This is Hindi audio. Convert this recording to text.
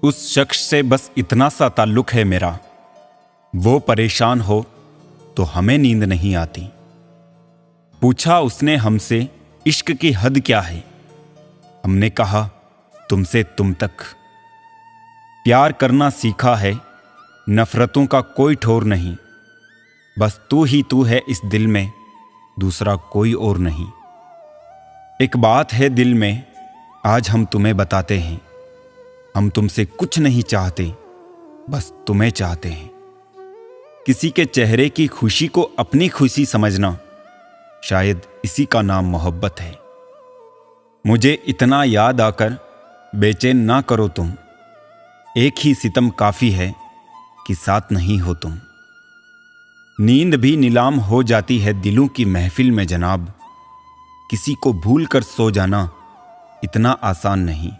उस शख्स से बस इतना सा ताल्लुक है मेरा, वो परेशान हो तो हमें नींद नहीं आती। पूछा उसने हमसे इश्क की हद क्या है, हमने कहा तुमसे तुम तक। प्यार करना सीखा है, नफरतों का कोई ठोर नहीं, बस तू ही तू है इस दिल में, दूसरा कोई और नहीं। एक बात है दिल में, आज हम तुम्हें बताते हैं, हम तुमसे कुछ नहीं चाहते, बस तुम्हें चाहते हैं। किसी के चेहरे की खुशी को अपनी खुशी समझना, शायद इसी का नाम मोहब्बत है। मुझे इतना याद आकर बेचैन ना करो तुम, एक ही सितम काफ़ी है कि साथ नहीं हो तुम। नींद भी नीलाम हो जाती है दिलों की महफिल में जनाब, किसी को भूल कर सो जाना इतना आसान नहीं।